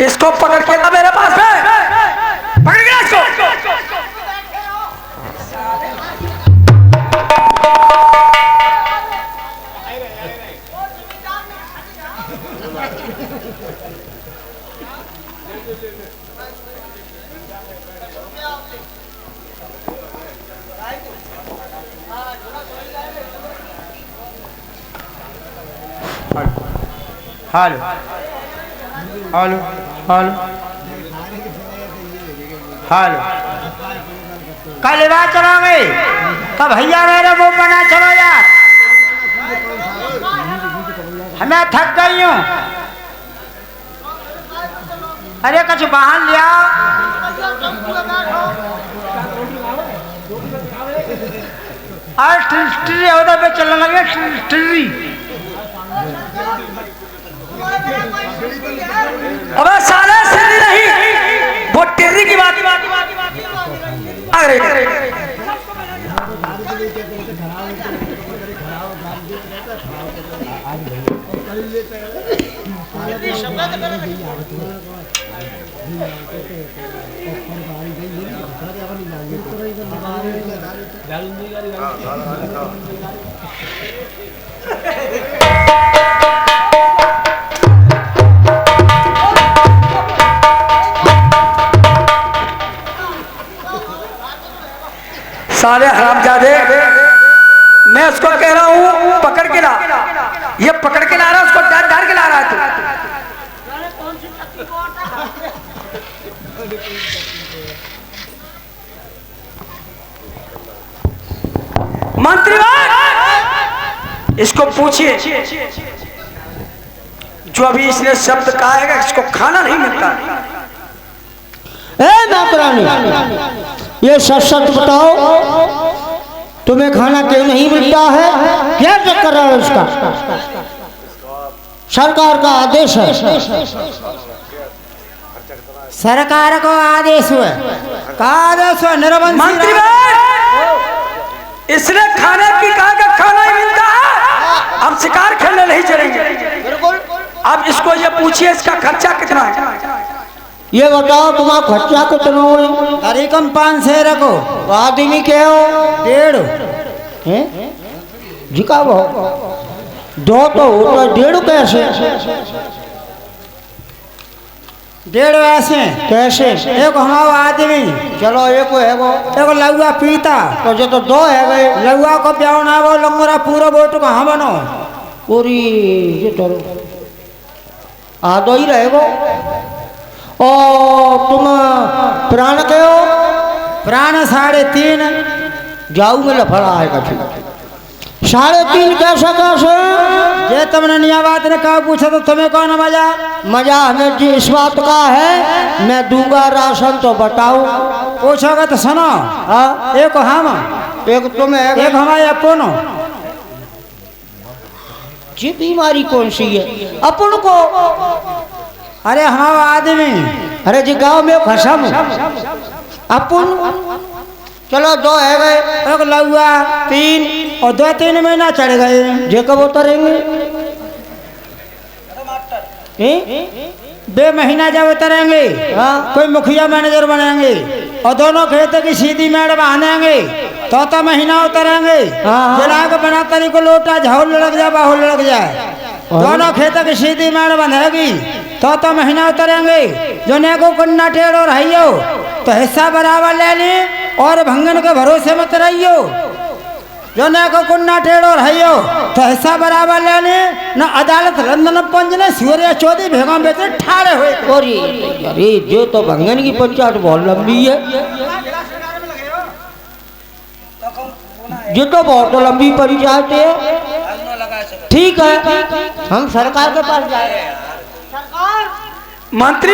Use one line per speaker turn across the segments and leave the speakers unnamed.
इसको पकड़ के ना मेरे पास में पकड़ के इसको।
हेलो हेलो हेलो हेलो कल बात चलोगे कब भैया मेरे मुंह बना चलो यार, हमें थक गई हूँ। अरे कुछ वाहन लिया और ट्री उधर पे चलने लगे ट्री।
अबे साले सीढ़ी नहीं, वो टेर्री की बात आ रही है। साले हरामजादे, मैं उसको कह रहा हूँ पकड़ के ला, ये पकड़ के ला रहा है, उसको डाल डाल के ला रहा है तू। मंत्रीवान, इसको पूछिए जो अभी इसने शब्द कहा है कि इसको खाना नहीं मिलता।
ए नौकरानी, ये सच सच बताओ, तुम्हें खाना क्यों नहीं मिलता है? क्या चक्कर है इसका? सरकार का आदेश है।
सरकार को आदेश हुआ, का आदेश हुआ निरबंध।
मंत्रीवान, इसने खाने की कहा कि खाना ही मिलता है, हम शिकार खेलने नहीं चलेंगे। अब इसको ये पूछिए इसका खर्चा कितना है।
ये बताओ तुम्हारा खर्चा कितना हो?
तरीकम 5 से रखो।
आदमी के हो?
1.5
जिका वो 2 तो होता, 1.5 कैसे?
1.5 ऐसे
कैसे?
एक हमारा आदमी,
चलो एक है वो,
एक लौआ पीता,
तो जो तो 2 है गए।
लौआ को ब्याह ना वो लंगोरा पूरा बोट कहाँ बनो
पूरी ये तो आधो ही रहेगो। ओ तुम प्राण के हो?
प्राण 3.5
जाऊ में लफड़ा है कभी 3.5 कैसा कैसे?
ये तुमने निया बात ने कहा पूछा तो तुम्हें कौन मजा?
मजा हमें जी इस बात का है, मैं दूंगा राशन तो बताओ।
पूछोगे तो सुनो।
हाँ,
एक हम,
एक तुम्हें,
एक हमारे अपन।
जी बीमारी कौन सी है अपन को?
अरे हमारा आदमी,
अरे जी गांव में खसम अपन। चलो 2 है गए,
एक लौआ 3 और 2-3 महीना चढ़ गए।
जे कब उतरेंगे?
बे महीना जब उतरेंगे कोई मुखिया मैनेजर बनेंगे और दोनों खेत की सीधी मेड़ बांधेंगे तो महीना उतरेंगे। जिला को बना तरी को लोटा झाउल लग जाए, बाहुल लग जाए, दोनों खेत की सीधी मेड़ बंधेगी तो महीना उतरेंगे। जो नेको कुन्ना टेढ़ो रहियो तो हिस्सा बराबर ले ली और भंगन के भरोसे मत रहियो। जो नेको कुन्ना टेढ़ो रहियो तो हिस्सा बराबर ले ली न। अदालत लंदन पंच ने सूर्य चौधरी भेगा बेचे ठाड़े हुए।
अरे जो तो भंगन की पंचायत बहुत लंबी है, जो तो बहुत लंबी पंचायत है। ठीक है, हम सरकार के पास जा रहे हैं।
मंत्री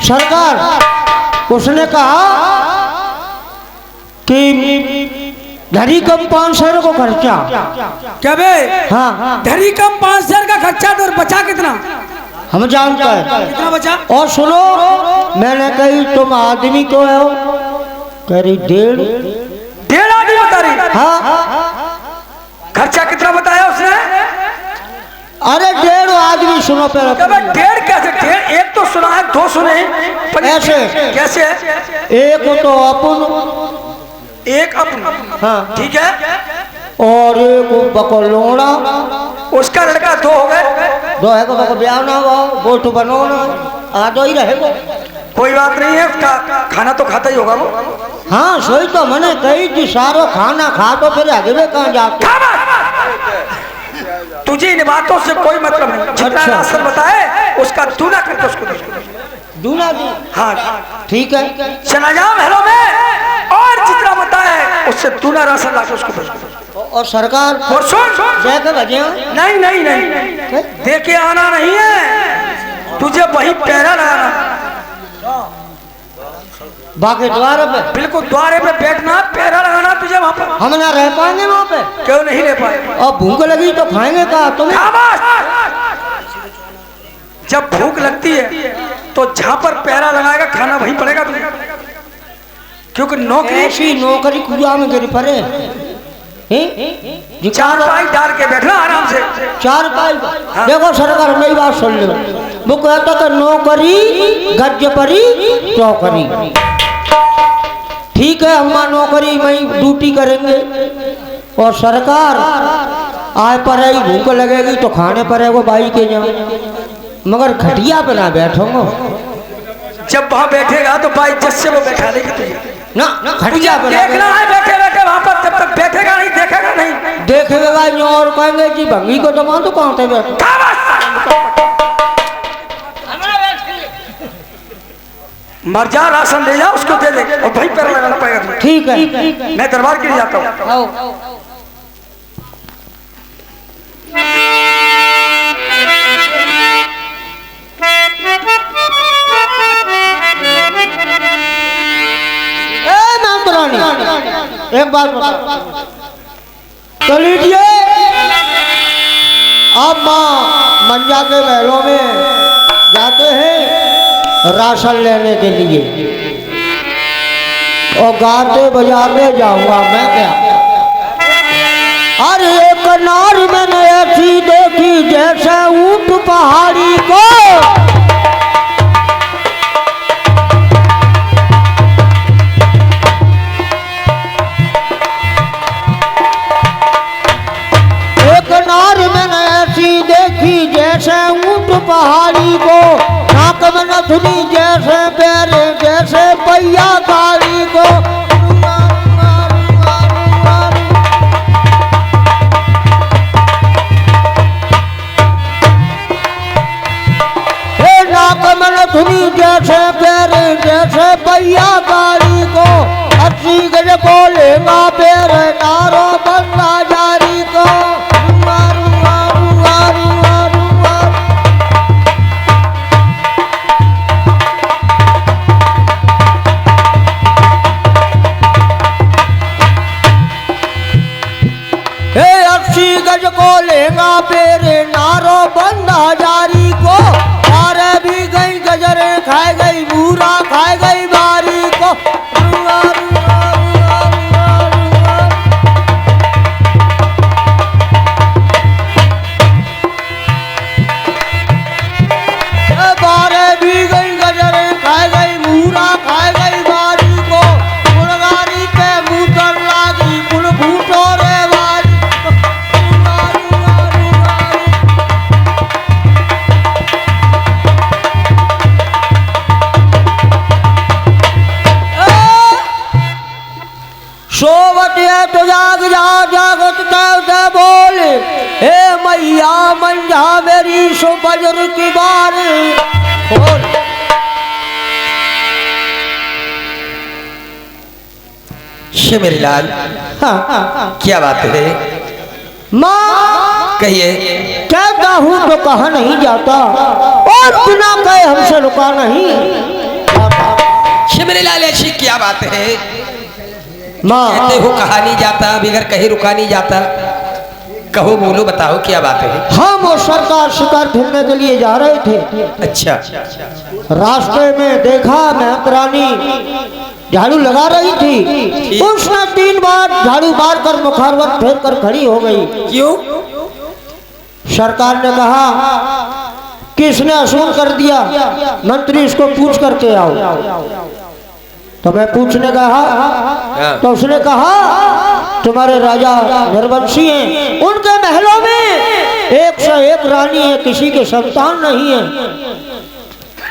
सरकार, उसने कहा कि धरी कम 500 को खर्चा।
क्या बे?
हाँ,
धरी कम 5,000 का खर्चा तो बचा कितना?
हम जानते हैं
कितना बचा?
और सुनो, मैंने कही तुम आदमी को हो? कह रही 1.5
आदमी बता रही।
हाँ,
खर्चा कितना बताया उसने?
अरे 1.5 आदमी सुनो पे
क्या बे, 1.5 कैसे? 1.5 एक तो सुना है, 2 सुने पर
ऐसे।
कैसे?
एक तो अपन,
एक अपन,
हाँ
ठीक है,
और एक बकलोड़ा,
उसका लड़का 2 हो गए।
2 है को बको ब्याह ना हो, बोट बनो ना, आधो ही रहेगा।
कोई बात नहीं है, उसका खाना तो खाता ही होगा वो।
हाँ सोई तो मैंने कही कि सारो खाना खा तो फिर आगे में कहाँ जाते।
तुझे इन बातों से कोई मतलब नहीं। जितना
अच्छा।
राशन बताए उसका दूना करके उसको दे।
दूना दी,
हाँ
ठीक है।
चला जाओ हेलो में, और जितना बताए उससे दूना राशन लाके उसको दे।
और सरकार
और सुन,
देखे बजे
नहीं नहीं नहीं, देखे आना नहीं है, तुझे वही पैरा लगाना,
बाकी द्वार पे
बिल्कुल द्वारे पे बैठना, पैरा लगाना तुझे वहाँ पर।
हम ना रह पाएंगे वहाँ पे,
क्यों नहीं ले पाए?
और भूख लगी तो खाएंगे का तुम्हें।
जब भूख लगती है तो जहाँ पर पैरा लगाएगा खाना वहीं पड़ेगा तुझे, क्योंकि नौकरी
ऐसी नौकरी कुआ में गिर पड़े।
4 पाई डाल के बैठना आराम से।
4 पाई। देखो सरकार मेरी बात सुन लो, वो कहता कि नौकरी गज परी चौकरी, ठीक है हम नौकरी में ड्यूटी करेंगे, और सरकार आए पर आई भूख लगेगी तो खाने पड़ेगा बाई के जाओ, मगर खटिया पे ना बैठोगे।
जब वहाँ बैठेगा तो बाई इज्जत से वो बैठा लेगी तुझे
ना, खटिया पे ना
देखना है बैठे बैठे वहाँ पर, जब तक बैठेगा नहीं देखेगा नहीं
देखेगा यूं और कहेंगे जी भंगी को दबा तो कहाँ थे बैठो।
मर जा, राशन ले जा, उसको दे दे और भाई पैर लगाना पड़ेगा तुझे।
ठीक है,
मैं दरबार के लिए जाता हूँ।
एक बात बता, तो लीजिए अब माँ मंजा के महलों में जाते हैं राशन लेने के लिए, और गाते बजाते जाऊंगा मैं क्या। अरे एक नार मैंने ऐसी देखी जैसे ऊंट पहाड़ी को, देखी जैसे ऊंट पहाड़ी को, नाक में नथुनी जैसे पैर जैसे पहिया गाड़ी को, नाक में नथुनी जैसे पैर जैसे पहिया गाड़ी को, 80 गज को लेगा पैर नारो बंदा जारी को। गज को लेगा पेरे नारो बंदा जारी को, सारे भी गई गजरे खाए गई बूरा खाए गई बारी को। बारे भी गई गजरे खाए गई बूरा खाए गई बारी को, गुणगारी पे मुतर लागी गुण फूटो रे बारी। सोवत है तो जाग जा जागत तैवते बोल, हे मैया मंझा मेरी सो बजर की बार बोल।
मेरे लाल,
हाँ,
क्या बात है?
माँ
कहिए।
कहता हूँ तो कहा नहीं जाता, और बिना कहे हमसे रुका नहीं।
मेरे लाल ऐसी क्या बात है?
माँ
कहते हो कहा नहीं जाता, बिगर कहीं रुका नहीं जाता, कहो बोलो बताओ क्या बात है?
हम और सरकार शिकार ढूंढने के लिए जा रहे थे।
अच्छा,
रास्ते में देखा महतरानी झाड़ू लगा रही थी, उसने 3 बार झाड़ू मार कर मुखारवत फेर कर खड़ी हो गई।
क्यों?
सरकार ने कहा कि इसने असूल कर दिया, मंत्री इसको पूछ करके आओ। तो मैं पूछने गया तो उसने कहा तुम्हारे राजा निर्वंशी हैं, उनके महलों में 101 रानी है, किसी के संतान नहीं है।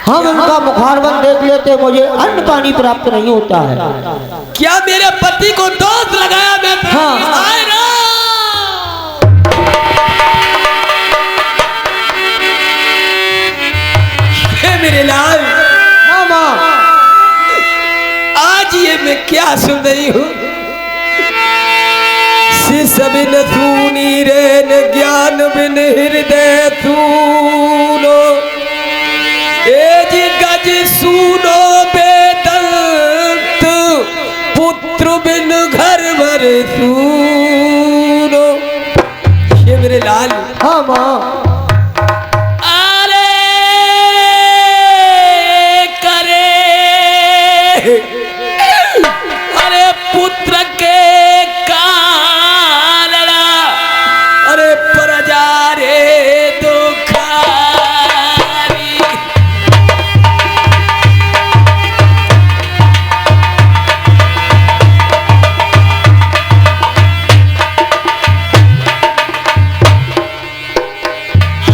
हम उनका मुखारबंद देख लेते, मुझे अन्न पानी प्राप्त नहीं होता है।
क्या मेरे पति को दोष लगाया मैं?
हाँ।
हाय राम! हे मेरे लाल,
हाँ माँ,
आज ये मैं क्या सुन रही हूँ? शिष बिन सूनी रे न ज्ञान बिन हृदय सूनो, ए जी गज सूनो बेदंत, पुत्र बिन घर भर सूनो। ये मेरे लाल,
हाँ माँ,
अरे पुत्र के कारण, अरे प्रजा रे दुखारी।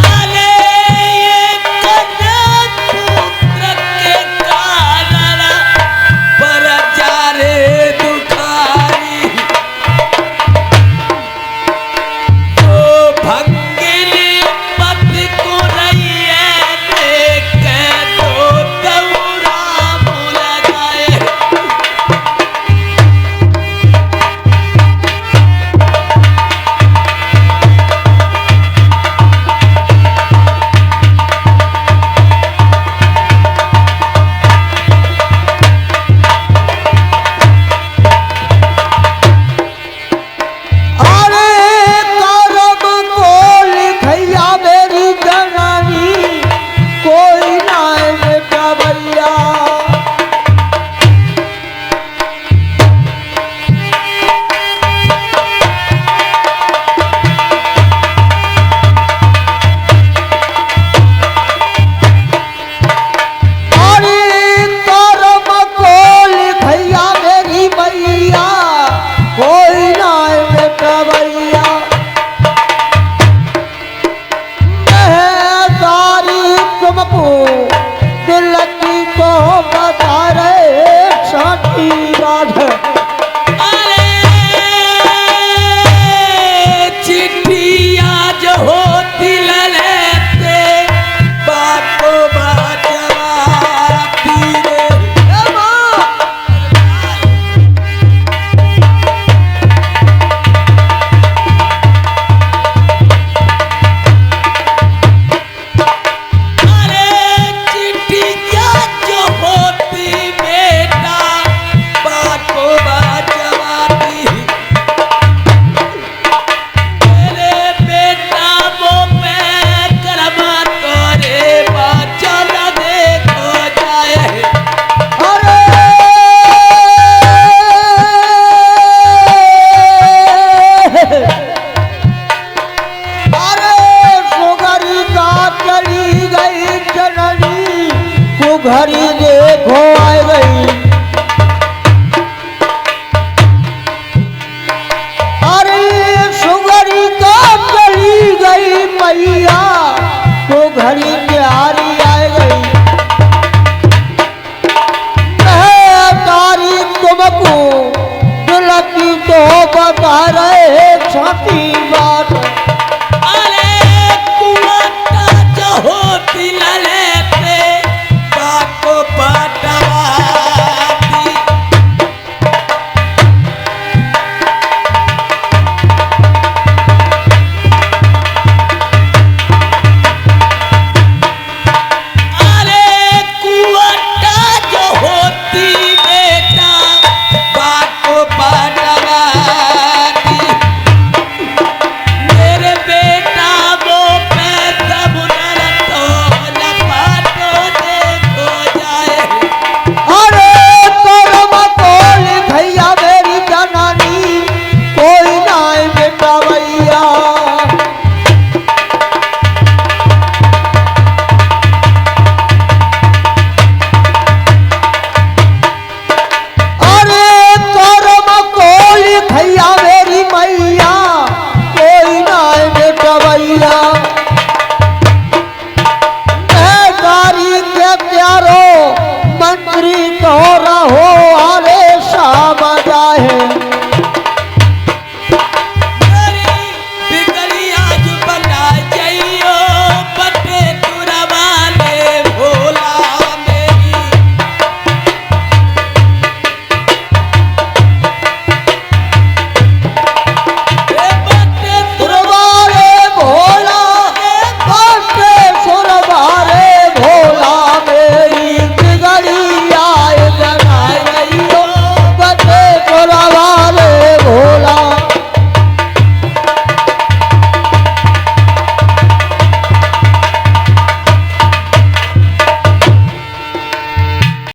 अरे ये कन्या पुत्र के कारण प्रजा रे दुखारी। ओ भंगिनी पति को रैया देखे तो दौड़ा भूल गए।
अरे करम को लिखैया मेरी जननी, कोई ना बेटा भैया। अरे करम को लिखैया मेरी मैया, कोई ना बेटा भैया। सारी तुमको दिल की को बता रहे साथी बात।
अरे चिट्ठियाँ जो होती लेते बातों बाजाती रे। अरे चिट्ठियाँ जो होती बेटा बातों बाजाती। मेरे बेटा वो मैं कर्मा तोरे बचन देखो जाए।
अरे सुगरी का चली गई जननी, कुघरी देखो आ गई